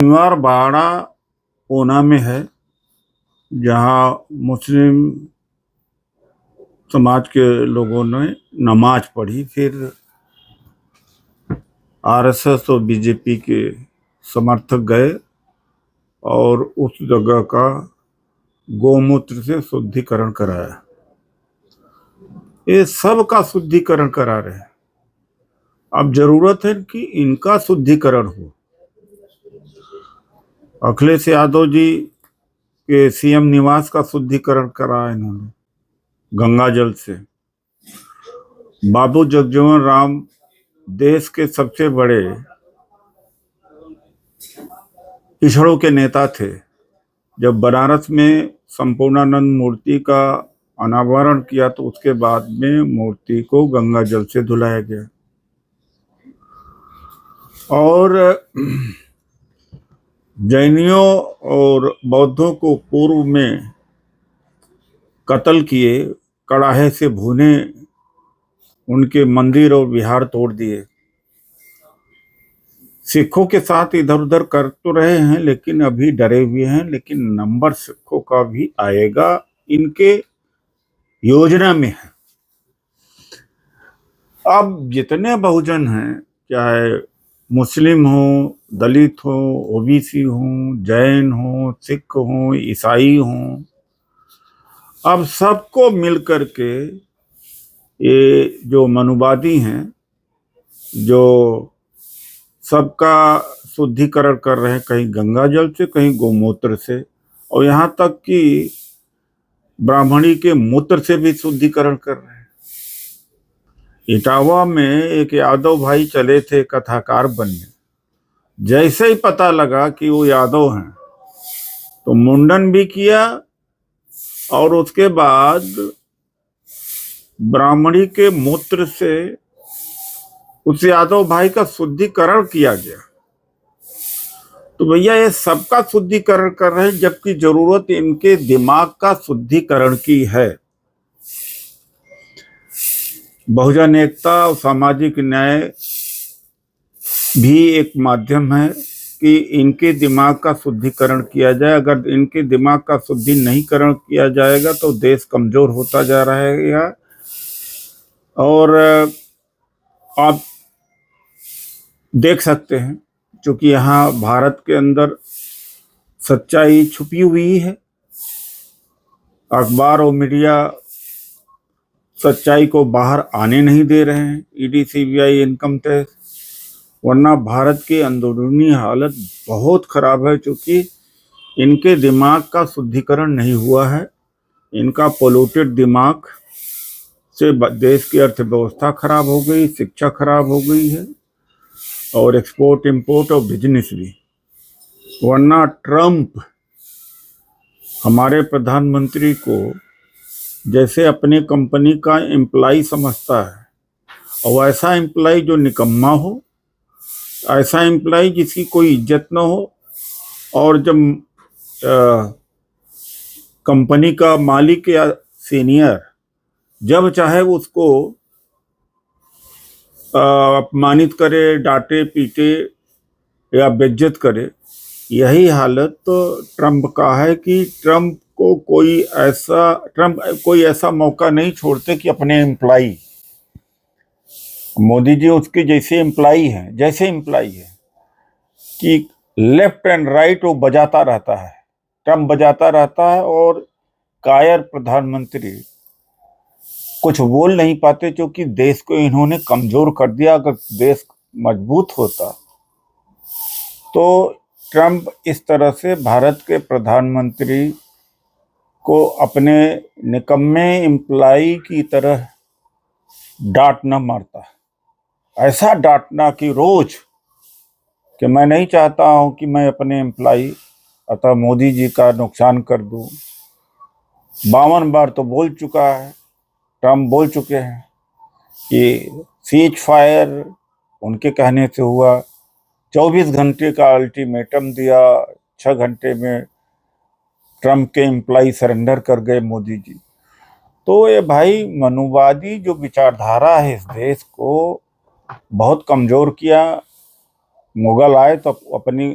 शनिवार बाड़ा ऊना में है, जहां मुस्लिम समाज के लोगों ने नमाज पढ़ी। फिर आरएसएस और बीजेपी के समर्थक गए और उस जगह का गौमूत्र से शुद्धिकरण कराया। ये सब का शुद्धिकरण करा रहे हैं। अब जरूरत है कि इनका शुद्धिकरण हो। अखिलेश यादव जी के सीएम निवास का शुद्धिकरण करा इन्होंने गंगा जल से। बाबू जगजीवन राम देश के सबसे बड़े पिछड़ों के नेता थे। जब बनारस में संपूर्णानंद मूर्ति का अनावरण किया तो उसके बाद में मूर्ति को गंगा जल से धुलाया गया। और जैनियों और बौद्धों को पूर्व में कत्ल किए, कड़ाहे से भूने, उनके मंदिर और विहार तोड़ दिए। सिखों के साथ इधर उधर कर तो रहे हैं, लेकिन अभी डरे हुए हैं। लेकिन नंबर सिखों का भी आएगा, इनके योजना में है। अब जितने बहुजन हैं, चाहे मुस्लिम हो, दलित हो, ओबीसी हो, जैन हो, सिख हो, ईसाई हो, अब सबको मिलकर के ये जो मनुवादी हैं, जो सबका शुद्धिकरण कर रहे हैं, कहीं गंगा जल से, कहीं गौमूत्र से, और यहाँ तक कि ब्राह्मणी के मूत्र से भी शुद्धिकरण कर रहे हैं। इटावा में एक यादव भाई चले थे कथाकार बनने। जैसे ही पता लगा कि वो यादव हैं तो मुंडन भी किया और उसके बाद ब्राह्मणी के मूत्र से उस यादव भाई का शुद्धिकरण किया गया। तो भैया ये सबका शुद्धिकरण कर रहे हैं, जबकि जरूरत इनके दिमाग का शुद्धिकरण की है। बहुजन एकता और सामाजिक न्याय भी एक माध्यम है कि इनके दिमाग का शुद्धिकरण किया जाए। अगर इनके दिमाग का शुद्धि नहीं करण किया जाएगा तो देश कमजोर होता जा रहेगा। और आप देख सकते हैं, क्योंकि यहाँ भारत के अंदर सच्चाई छुपी हुई है। अखबार और मीडिया सच्चाई को बाहर आने नहीं दे रहे हैं, ईडी, सीबीआई, इनकम टैक्स। वरना भारत की अंदरूनी हालत बहुत खराब है, क्योंकि इनके दिमाग का शुद्धिकरण नहीं हुआ है। इनका पोल्यूटेड दिमाग से देश की अर्थव्यवस्था खराब हो गई, शिक्षा खराब हो गई है, और एक्सपोर्ट इंपोर्ट और बिजनेस भी। वरना ट्रंप हमारे प्रधानमंत्री को जैसे अपने कंपनी का एम्प्लॉय समझता है, और ऐसा एम्प्लॉय जो निकम्मा हो, ऐसा एम्प्लॉय जिसकी कोई इज्जत न हो, और जब कंपनी का मालिक या सीनियर जब चाहे उसको अपमानित करे, डांटे, पीटे या बेइज्जत करे। यही हालत तो ट्रंप का है कि ट्रंप कोई ऐसा मौका नहीं छोड़ते कि अपने एम्प्लॉय, मोदी जी उसके जैसे एम्प्लॉय है कि लेफ्ट एंड राइट वो बजाता रहता है, ट्रंप बजाता रहता है, और कायर प्रधानमंत्री कुछ बोल नहीं पाते, क्योंकि देश को इन्होंने कमजोर कर दिया। अगर देश मजबूत होता तो ट्रंप इस तरह से भारत के प्रधानमंत्री को अपने निकम्मे एम्प्लॉय की तरह डांट न मारता। ऐसा डांटना कि रोज, कि मैं नहीं चाहता हूं कि मैं अपने एम्प्लॉय अतः मोदी जी का नुकसान कर दूं। 52 बार तो बोल चुका है, ट्रंप बोल चुके हैं कि सीज फायर उनके कहने से हुआ। 24 घंटे का अल्टीमेटम दिया, 6 घंटे में ट्रंप के एम्प्लॉय सरेंडर कर गए मोदी जी। तो ये भाई मनुवादी जो विचारधारा है इस देश को बहुत कमजोर किया। मुगल आए तो अपनी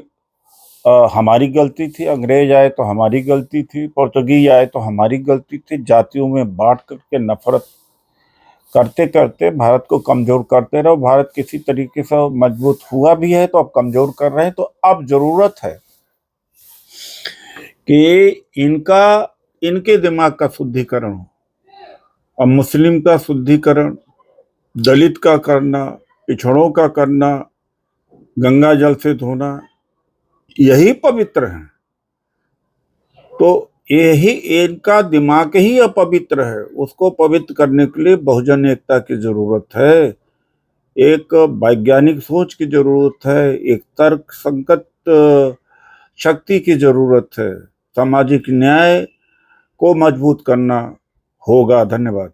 हमारी गलती थी, अंग्रेज आए तो हमारी गलती थी, पुर्तगीज आए तो हमारी गलती थी। जातियों में बांट करके नफरत करते करते भारत को कमजोर करते रहो। भारत किसी तरीके से मजबूत हुआ भी है तो अब कमजोर कर रहे हैं। तो अब जरूरत है कि इनके दिमाग का शुद्धिकरण हो। अब मुस्लिम का शुद्धिकरण, दलित का करना, पिछड़ों का करना, गंगा जल से धोना, यही पवित्र है। तो यही इनका दिमाग ही अपवित्र है। उसको पवित्र करने के लिए बहुजन एकता की जरूरत है, एक वैज्ञानिक सोच की जरूरत है, एक तर्क संगत शक्ति की जरूरत है। सामाजिक न्याय को मजबूत करना होगा। धन्यवाद।